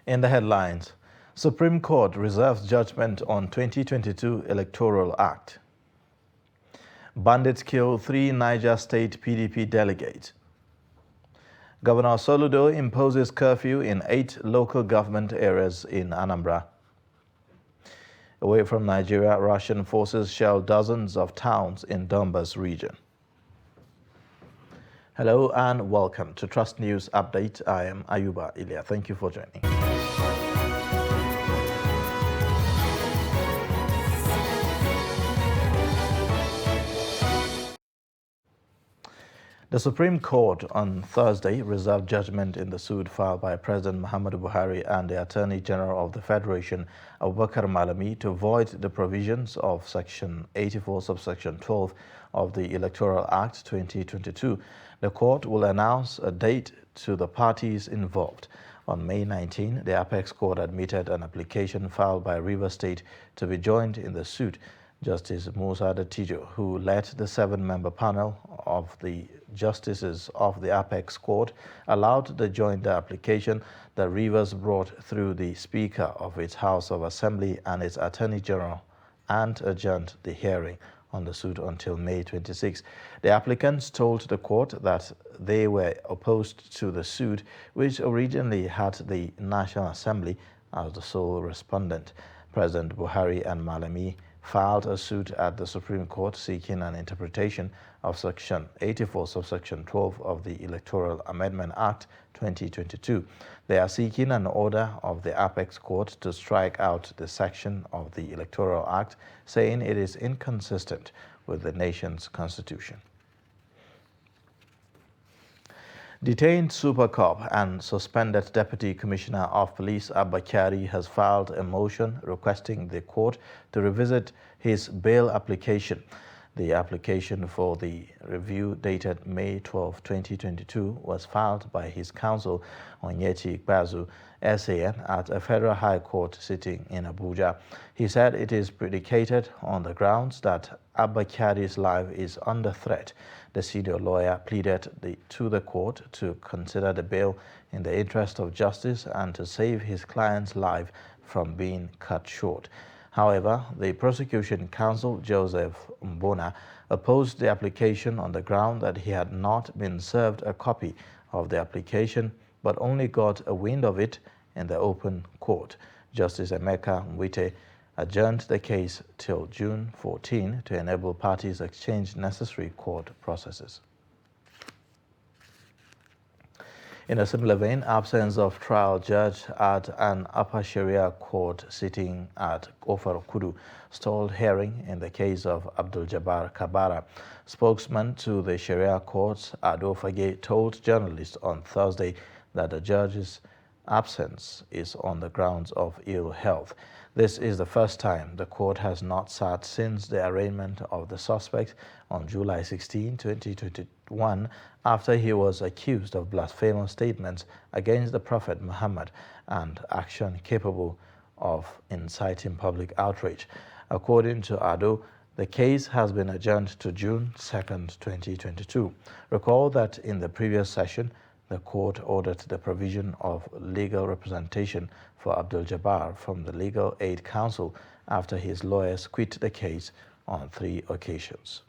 In the headlines, Supreme Court reserves judgment on 2022 Electoral Act. Bandits kill 3 Niger State PDP delegates. Governor Soludo imposes curfew in 8 local government areas in Anambra. Away from Nigeria, Russian forces shell dozens of towns in Donbas region. Hello and welcome to Trust News Update. I am Ayuba Ilya. Thank you for joining. The Supreme Court on Thursday reserved judgment in the suit filed by President Muhammadu Buhari and the Attorney General of the Federation, Abubakar Malami, to void the provisions of Section 84, subsection 12 of the Electoral Act 2022. The court will announce a date to the parties involved. On May 19, the Apex Court admitted an application filed by Rivers State to be joined in the suit. Justice Musa Dattijo, who led the 7-member panel of the justices of the Apex Court, allowed the joint application that Rivers brought through the Speaker of its House of Assembly and its Attorney General, and adjourned the hearing on the suit until May 26. The applicants told the court that they were opposed to the suit, which originally had the National Assembly as the sole respondent. President Buhari and Malami filed a suit at the Supreme Court seeking an interpretation of Section 84, subsection 12 of the Electoral Amendment Act 2022. They are seeking an order of the Apex Court to strike out the section of the Electoral Act, saying it is inconsistent with the nation's constitution. Detained Super Cop and suspended Deputy Commissioner of Police Abba Kyari has filed a motion requesting the court to revisit his bail application. The application for the review dated May 12, 2022 was filed by his counsel Onyeti Ikpeazu, SAN, at a federal high court sitting in Abuja. He said it is predicated on the grounds that Abba Kyari's life is under threat. The senior lawyer pleaded to the court to consider the bail in the interest of justice and to save his client's life from being cut short. However, the prosecution counsel, Joseph Mbona, opposed the application on the ground that he had not been served a copy of the application, but only got a wind of it in the open court. Justice Emeka Nwite adjourned the case till June 14 to enable parties exchange necessary court processes. In a similar vein, absence of trial judge at an upper Sharia court sitting at Ofar Kudu stalled hearing in the case of Abdul Jabbar Kabara. Spokesman to the Sharia courts, Ado Fage, told journalists on Thursday that the judge's absence is on the grounds of ill health. This is the first time the court has not sat since the arraignment of the suspect on July 16, 2021, after he was accused of blasphemous statements against the Prophet Muhammad and action capable of inciting public outrage. According to Ado, the case has been adjourned to June 2, 2022. Recall that in the previous session, the court ordered the provision of legal representation for Abdul Jabbar from the Legal Aid Council after his lawyers quit the case on 3 occasions.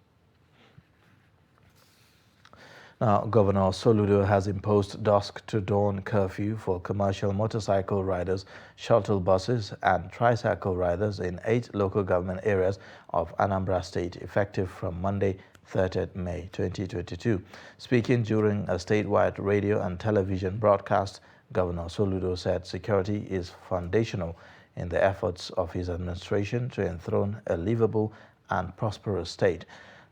Now, Governor Soludo has imposed dusk to dawn curfew for commercial motorcycle riders, shuttle buses, and tricycle riders in 8 local government areas of Anambra State, effective from Monday, 30th May 2022. Speaking during a statewide radio and television broadcast, Governor Soludo said security is foundational in the efforts of his administration to enthrone a livable and prosperous state.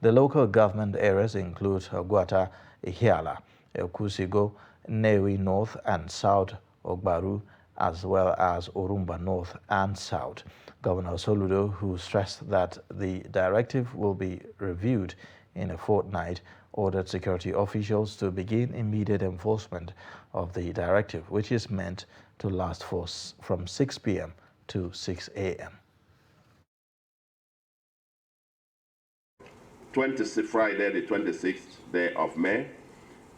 The local government areas include Ogwata, Ihiala, Ekusigo, Newi North and South Ogbaru, as well as Orumba North and South. Governor Soludo, who stressed that the directive will be reviewed in a fortnight, ordered security officials to begin immediate enforcement of the directive, which is meant to last from 6 p.m. to 6 a.m. Friday, the 26th day of May,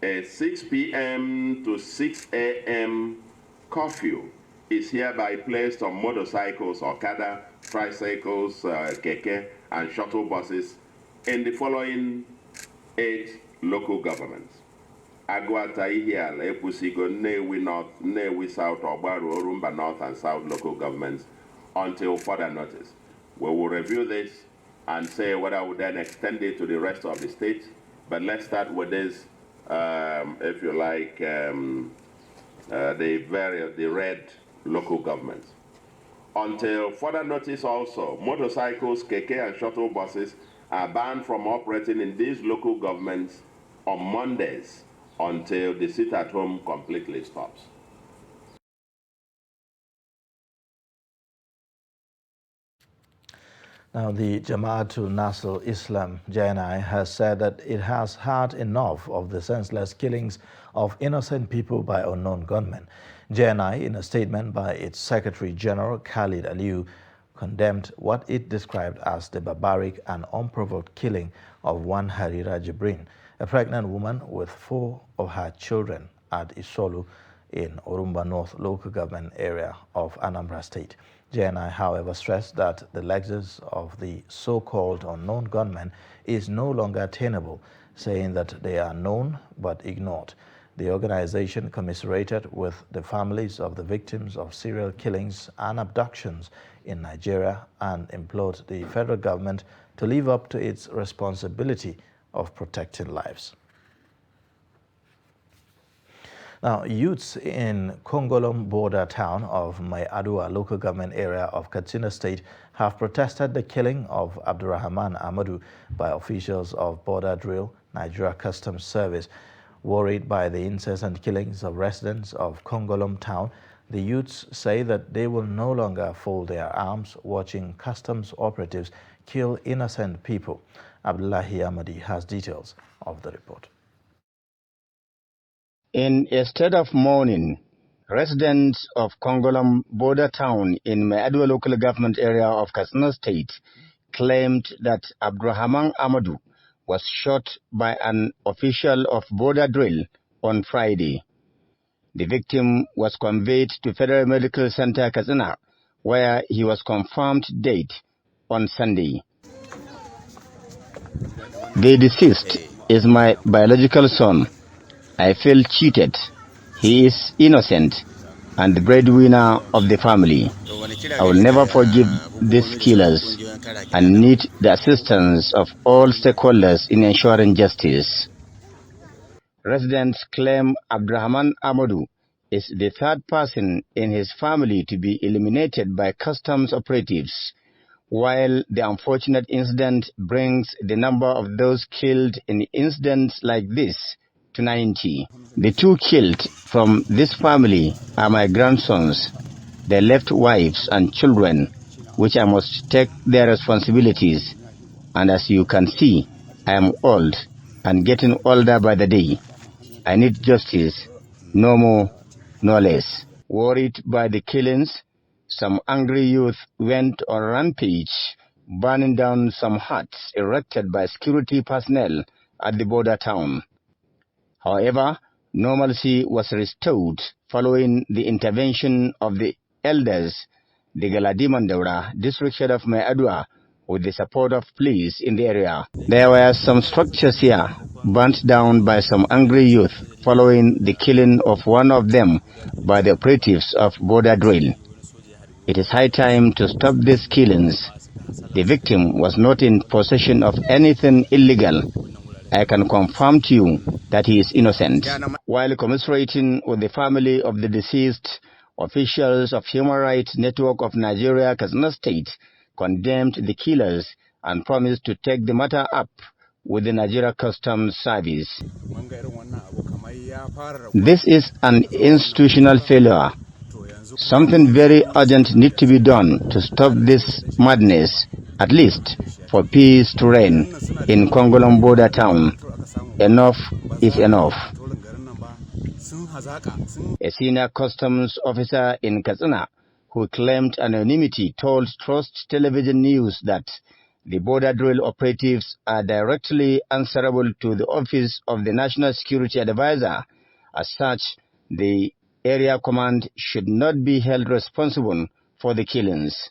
a 6 p.m. to 6 a.m. curfew is hereby placed on motorcycles, Okada, tricycles, keke, and shuttle buses in the following 8 local governments: Agwata, Ihiala, Epusigo, Nnewi North, Nnewi South, Ogbaru, Orumba North and South local governments until further notice. We will review this and say whether we then extend it to the rest of the state. But let's start with this, if you like, the red local governments. Until further notice also, motorcycles, keke, and shuttle buses are banned from operating in these local governments on Mondays until the sit-at-home completely stops. Now, the Jamaatul Nasr Islam (JNI) has said that it has had enough of the senseless killings of innocent people by unknown gunmen. JNI, in a statement by its Secretary General Khalid Aliyu, condemned what it described as the barbaric and unprovoked killing of one Harira Jibrin, a pregnant woman with 4 of her children at Isolu in Orumba North local government area of Anambra State. JNI, however, stressed that the lexus of the so-called unknown gunmen is no longer tenable, saying that they are known but ignored. The organization commiserated with the families of the victims of serial killings and abductions in Nigeria and implored the federal government to live up to its responsibility of protecting lives. Now, youths in Kongolom border town of Mai-Adua local government area of Katsina State have protested the killing of Abdurrahman Amadu by officials of Border Drill, Nigeria Customs Service. Worried by the incessant killings of residents of Kongolom town, the youths say that they will no longer fold their arms watching customs operatives kill innocent people. Abdullahi Ahmadi has details of the report. In a state of mourning, residents of Kongolom border town in Mai-Adua local government area of Katsina State claimed that Abdurrahman Amadu was shot by an official of Border Drill on Friday. The victim was conveyed to Federal Medical Center Katsina, where he was confirmed dead on Sunday. The deceased is my biological son. I feel cheated. He is innocent and the breadwinner of the family. I will never forgive these killers and need the assistance of all stakeholders in ensuring justice. Residents claim Abdurrahman Amadu is the 3rd person in his family to be eliminated by customs operatives, while the unfortunate incident brings the number of those killed in incidents like this to 90. The 2 killed from this family are my grandsons. They left wives and children, which I must take their responsibilities. And as you can see, I am old and getting older by the day. I need justice, no more, no less. Worried by the killings, some angry youth went on a rampage, burning down some huts erected by security personnel at the border town. However, normalcy was restored following the intervention of the elders, the Galadimandaura district head of Mai-Adua, with the support of police in the area. There were some structures here burnt down by some angry youth following the killing of one of them by the operatives of Border Drill. It is high time to stop these killings. The victim was not in possession of anything illegal. I can confirm to you that he is innocent. While commiserating with the family of the deceased, officials of Human Rights Network of Nigeria, Katsina State, condemned the killers and promised to take the matter up with the Nigeria Customs Service. This is an institutional failure. Something very urgent needs to be done to stop this madness, at least for peace to reign in Kongolom border town. Enough is enough. A senior customs officer in Katsina who claimed anonymity told Trust Television News that the Border Drill operatives are directly answerable to the Office of the National Security Advisor. As such, the area command should not be held responsible for the killings.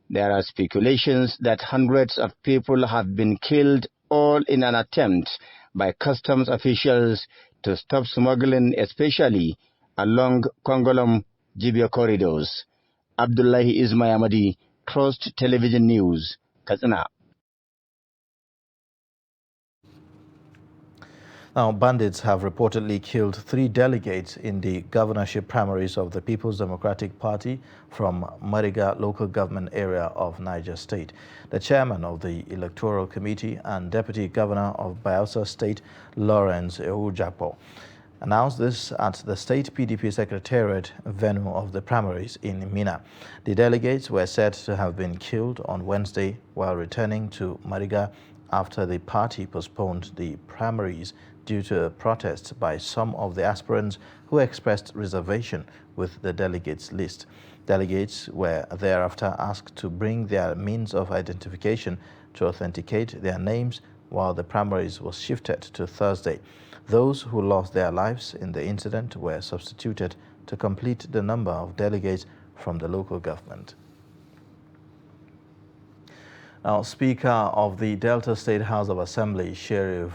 There are speculations that hundreds of people have been killed, all in an attempt by customs officials to stop smuggling, especially along Kongolom-Jibia corridors. Abdullahi Ismayamadi, Trust Television News, Katsina. Now, bandits have reportedly killed 3 delegates in the governorship primaries of the People's Democratic Party from Mariga local government area of Niger State. The chairman of the Electoral Committee and Deputy Governor of Bayelsa State, Lawrence Ehujapo, announced this at the State PDP Secretariat venue of the primaries in Mina. The delegates were said to have been killed on Wednesday while returning to Mariga after the party postponed the primaries due to a protest by some of the aspirants who expressed reservation with the delegates list. Delegates were thereafter asked to bring their means of identification to authenticate their names while the primaries was shifted to Thursday. Those who lost their lives in the incident were substituted to complete the number of delegates from the local government. Now, Speaker of the Delta State House of Assembly, Sheriff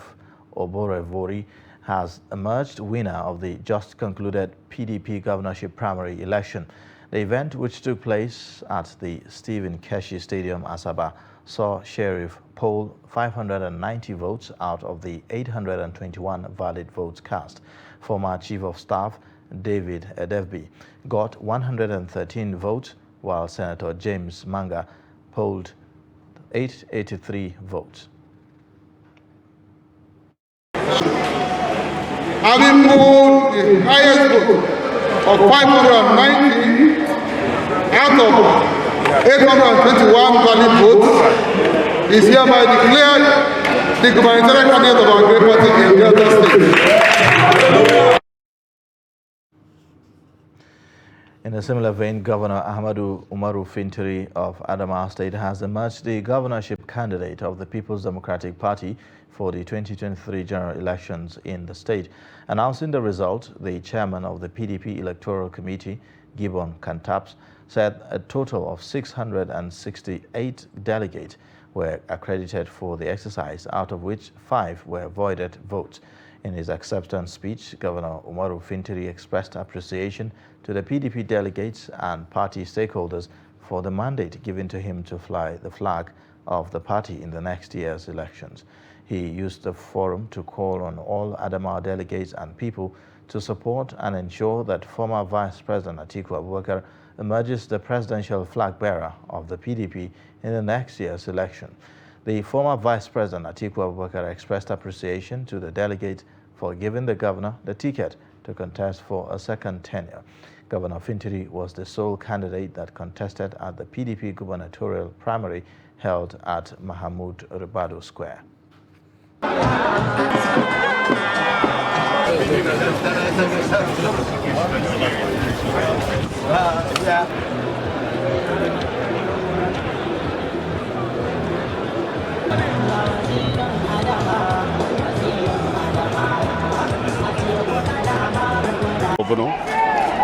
Oborevori, has emerged winner of the just concluded PDP governorship primary election. The event, which took place at the Stephen Keshi Stadium, Asaba, saw Sheriff poll 590 votes out of the 821 valid votes cast. Former Chief of Staff David Edevbi got 113 votes, while Senator James Manga polled 883 votes. Having moved the highest vote of 590 out of 821 valid votes, is hereby declared the gubernatorial candidate of our great party in Delta State. In a similar vein, Governor Ahmadu Umaru Fintiri of Adamawa State has emerged the governorship candidate of the People's Democratic Party for the 2023 general elections in the state. Announcing the result, the chairman of the PDP Electoral Committee, Gibbon Kantaps, said a total of 668 delegates were accredited for the exercise, out of which 5 were voided votes. In his acceptance speech, Governor Umaru Fintiri expressed appreciation to the PDP delegates and party stakeholders for the mandate given to him to fly the flag of the party in the next year's elections. He used the forum to call on all Adamawa delegates and people to support and ensure that former Vice President Atiku Abubakar emerges the presidential flag bearer of the PDP in the next year's election. The former Vice President Atiku Abubakar expressed appreciation to the delegates for giving the governor the ticket to contest for a second tenure. Governor Fintiri was the sole candidate that contested at the PDP gubernatorial primary held at Mahamud Ribadu Square.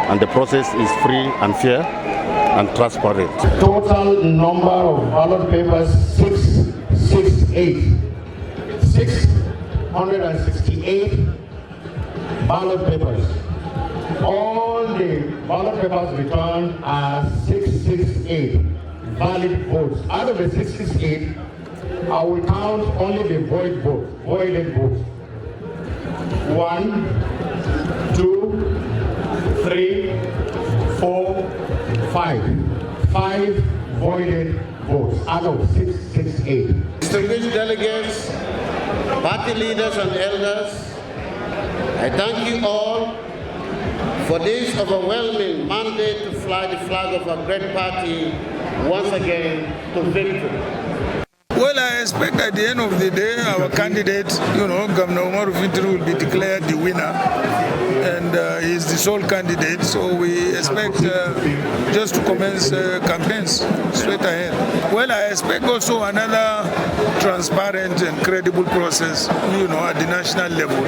And the process is free and fair and transparent. Total number of ballot papers 668. 668 ballot papers. All the ballot papers returned are 668 valid votes. Out of the 668, I will count only the voided votes. 1, 2, 3, 4, 5. 5 voided votes out of 668. Distinguished delegates, party leaders and elders, I thank you all for this overwhelming mandate to fly the flag of our great party once again to victory. Well, I expect at the end of the day, our candidate, Governor Umaru Fintiri will be declared the winner, and he's the sole candidate. So we expect just to commence campaigns straight ahead. Well, I expect also another transparent and credible process, at the national level.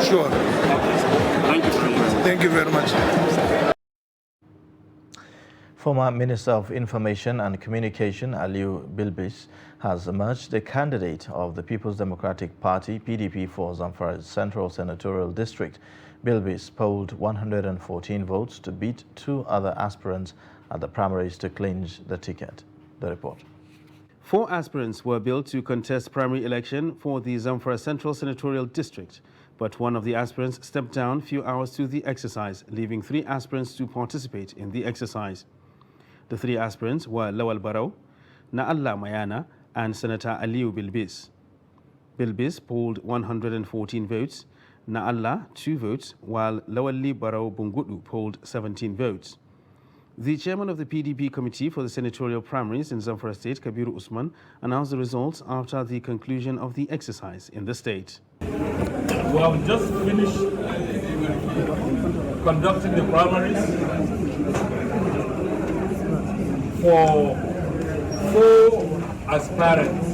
Sure. Thank you. Thank you. you very much. Former Minister of Information and Communication Aliyu Bilbis has emerged the candidate of the People's Democratic Party (PDP) for Zamfara Central Senatorial District. Bilbis polled 114 votes to beat two other aspirants at the primaries to clinch the ticket. The report. 4 aspirants were billed to contest primary election for the Zamfara Central Senatorial District, but one of the aspirants stepped down few hours to the exercise, leaving 3 aspirants to participate in the exercise. The 3 aspirants were Lawal Barrow, Naalla Mayana, and Senator Aliyu Bilbis. Bilbis polled 114 votes, Naalla 2 votes, while Lawali Barrow Bungudu polled 17 votes. The chairman of the PDP committee for the senatorial primaries in Zamfara State, Kabiru Usman, announced the results after the conclusion of the exercise in the state. We have just finished conducting the primaries for 4 aspirants,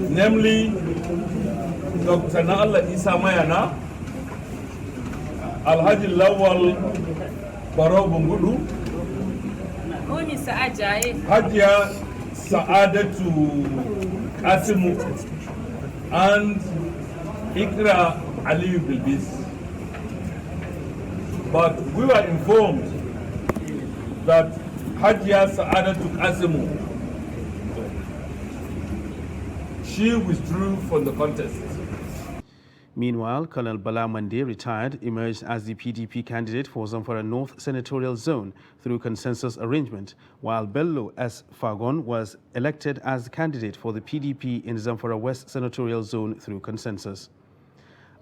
namely Dr. Naalla Isa Mayana, Alhaji Lawal Barrow Bungudu, Hajia Saadatu Kasimu, and Ikra Aliyu Bilbis. But we were informed that Hajia Saadatu Kasimu, she withdrew from the contest. Meanwhile, Colonel Bala Mande, retired, emerged as the PDP candidate for Zamfara North Senatorial Zone through consensus arrangement, while Bello S. Fagon was elected as candidate for the PDP in Zamfara West Senatorial Zone through consensus.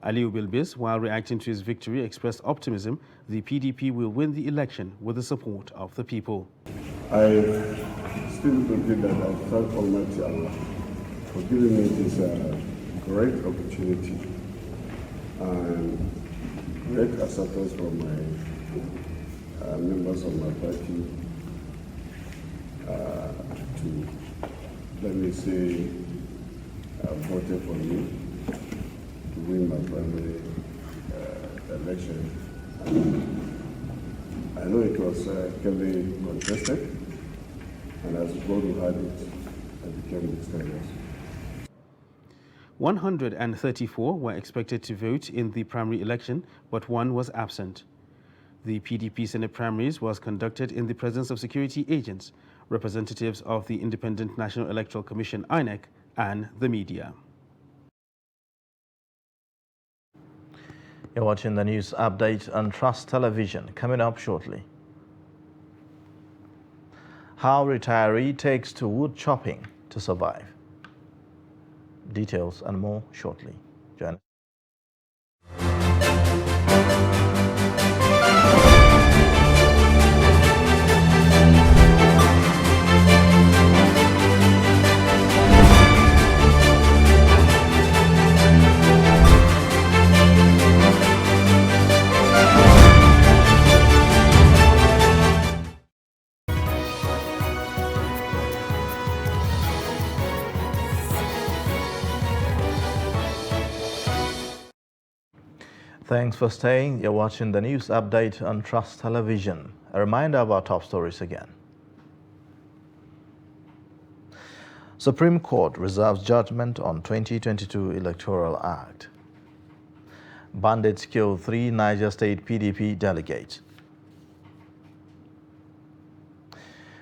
Aliyu Bilbis, while reacting to his victory, expressed optimism the PDP will win the election with the support of the people. I still believe that I thank Almighty Allah for giving me this great opportunity and great acceptance from my members of my party to, let me say, voted for me to win my primary election. And I know it was heavily contested, and as God who had it, I became victorious. 134 were expected to vote in the primary election, but 1 was absent. The PDP Senate primaries was conducted in the presence of security agents, representatives of the Independent National Electoral Commission (INEC), and the media. You're watching the news update on Trust Television. Coming up shortly. How retiree takes to wood chopping to survive. Details and more shortly. Join us. Thanks for staying. You're watching the news update on Trust Television. A reminder of our top stories again. Supreme Court reserves judgment on 2022 Electoral Act. Bandits kill 3 Niger State PDP delegates.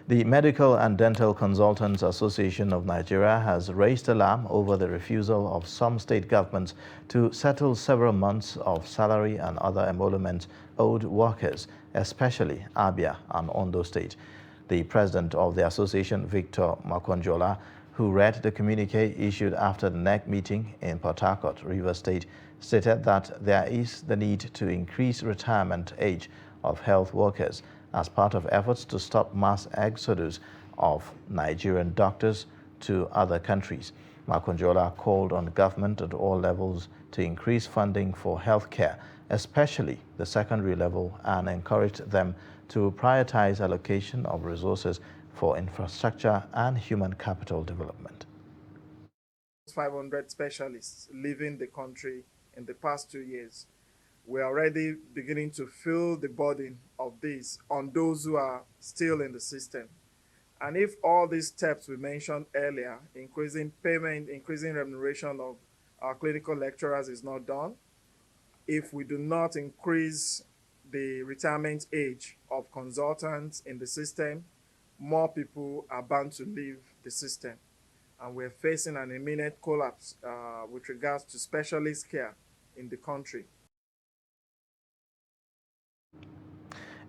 The Medical and Dental Consultants Association of Nigeria has raised alarm over the refusal of some state governments to settle several months of salary and other emoluments owed workers, especially Abia and Ondo State. The president of the association, Victor Makonjola, who read the communique issued after the NEC meeting in Port Harcourt, Rivers State, stated that there is the need to increase retirement age of health workers as part of efforts to stop mass exodus of Nigerian doctors to other countries. Makonjola called on government at all levels to increase funding for healthcare, especially the secondary level, and encouraged them to prioritize allocation of resources for infrastructure and human capital development. 500 specialists leaving the country in the past 2 years. we're already beginning to feel the burden of this on those who are still in the system. And if all these steps we mentioned earlier, increasing payment, increasing remuneration of our clinical lecturers is not done, if we do not increase the retirement age of consultants in the system, more people are bound to leave the system. And we're facing an imminent collapse with regards to specialist care in the country.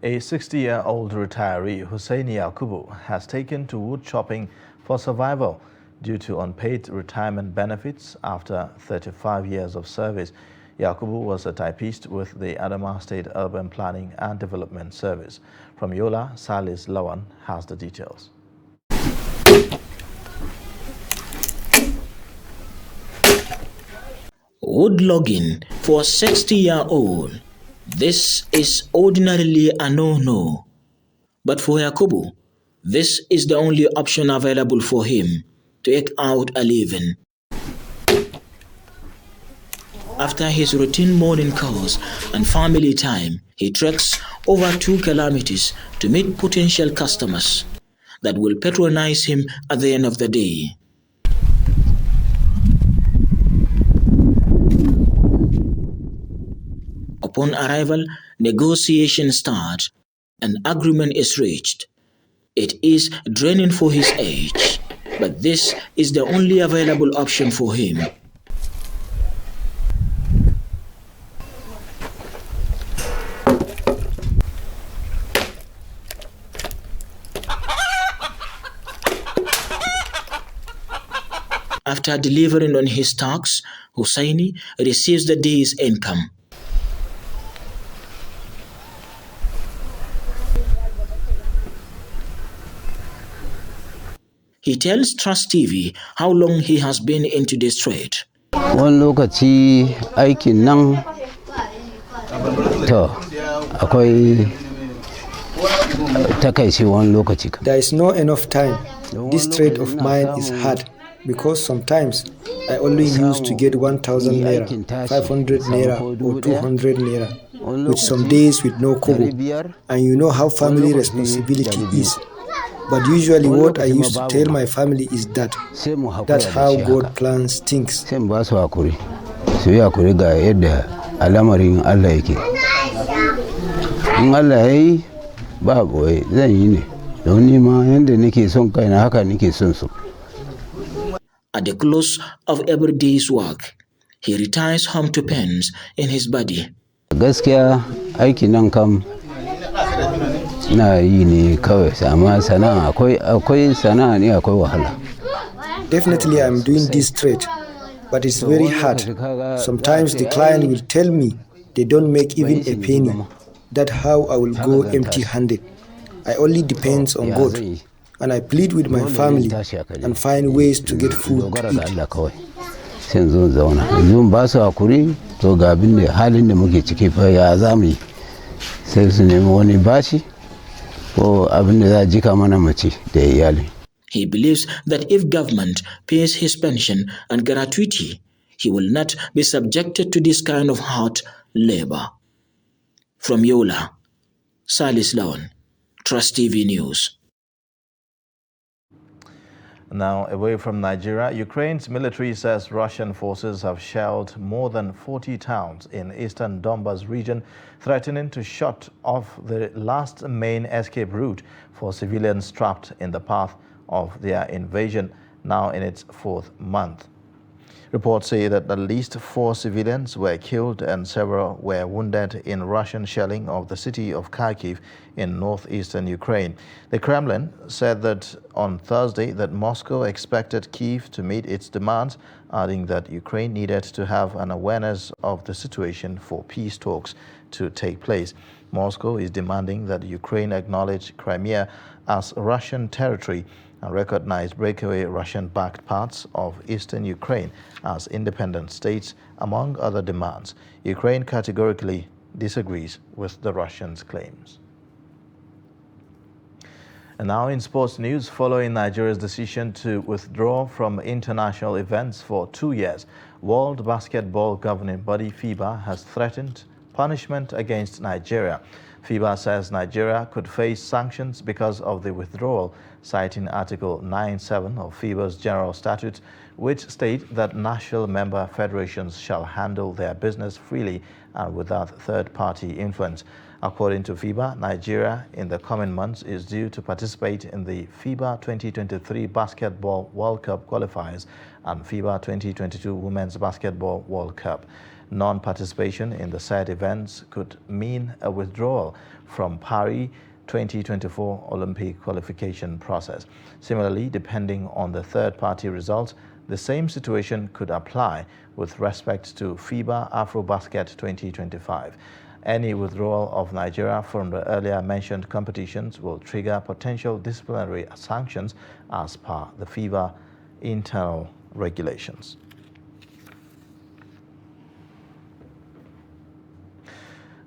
A 60-year-old retiree, Hussaini Yakubu, has taken to wood chopping for survival due to unpaid retirement benefits after 35 years of service. Yakubu was a typist with the Adamawa State Urban Planning and Development Service. From Yola, Salis Lawan has the details. Wood logging for a 60-year-old. This is ordinarily a no-no. But for Yakubu, this is the only option available for him to eke out a living. After his routine morning calls and family time, he treks over 2 kilometers to meet potential customers that will patronize him at the end of the day. Upon arrival, negotiations start. An agreement is reached. It is draining for his age, but this is the only available option for him. After delivering on his tasks, Hussaini receives the day's income. He tells Trust TV how long he has been into this trade. Wani lokaci aikin nan to akwai takaici wani lokaci. There is no enough time. This trade of mine is hard because sometimes I only used to get 1,000 naira, 500 naira or 200 naira, with some days with no kobo. And you know how family responsibility is. But usually what I used to tell my family is that that's how God plans things. Sai ba su hakuri. Su yi hakuri ga yadda al'amarin Allah yake. In Allah yayi ba boye zan yi ne. Don ni ma yanda nake son kaina haka nake son su. At the close of every day's work, he retires home to pains in his body. Gaskiya aiki nan kam na yi ne kawai amma sana'a akwai sana'a ne akwai wahala. Definitely I'm doing this trade, but it's very hard. Sometimes the client will tell me they don't make even a penny. That's how I will go empty-handed. I only depends on God, and I plead with my family and find ways to get food to eat. Sai zo zauna. Yanzu ba su hakuri to ga abin da halin da muke ciki fa ya zamu yi. Sai su nemi wani bashi. He believes that if government pays his pension and gratuity, he will not be subjected to this kind of hard labor. From Yola, Salis Lawan, Trust TV News. Now, away from Nigeria, Ukraine's military says Russian forces have shelled more than 40 towns in eastern Donbas region, threatening to shut off the last main escape route for civilians trapped in the path of their invasion, now in its 4th month. Reports say that at least 4 civilians were killed and several were wounded in Russian shelling of the city of Kharkiv in northeastern Ukraine. The Kremlin said that on Thursday that Moscow expected Kyiv to meet its demands, adding that Ukraine needed to have an awareness of the situation for peace talks to take place. Moscow is demanding that Ukraine acknowledge Crimea as Russian territory and recognize breakaway Russian-backed parts of eastern Ukraine as independent states, among other demands. Ukraine categorically disagrees with the Russians' claims. And now in sports news, following Nigeria's decision to withdraw from international events for 2 years, World Basketball Governing Body FIBA has threatened punishment against Nigeria. FIBA says Nigeria could face sanctions because of the withdrawal, citing Article 9(7) of FIBA's General Statute, which state that national member federations shall handle their business freely and without third-party influence. According to FIBA, Nigeria in the coming months is due to participate in the FIBA 2023 Basketball World Cup qualifiers and FIBA 2022 Women's Basketball World Cup. Non-participation in the said events could mean a withdrawal from Paris 2024 Olympic qualification process. Similarly, depending on the third-party results, the same situation could apply with respect to FIBA AfroBasket 2025. Any withdrawal of Nigeria from the earlier mentioned competitions will trigger potential disciplinary sanctions as per the FIBA internal regulations.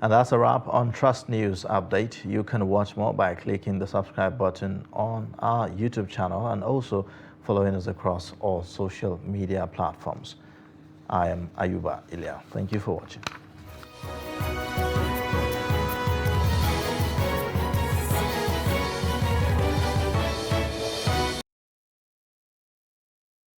And that's a wrap on Trust News Update. You can watch more by clicking the subscribe button on our YouTube channel and also following us across all social media platforms. I am Ayuba Ilya. Thank you for watching.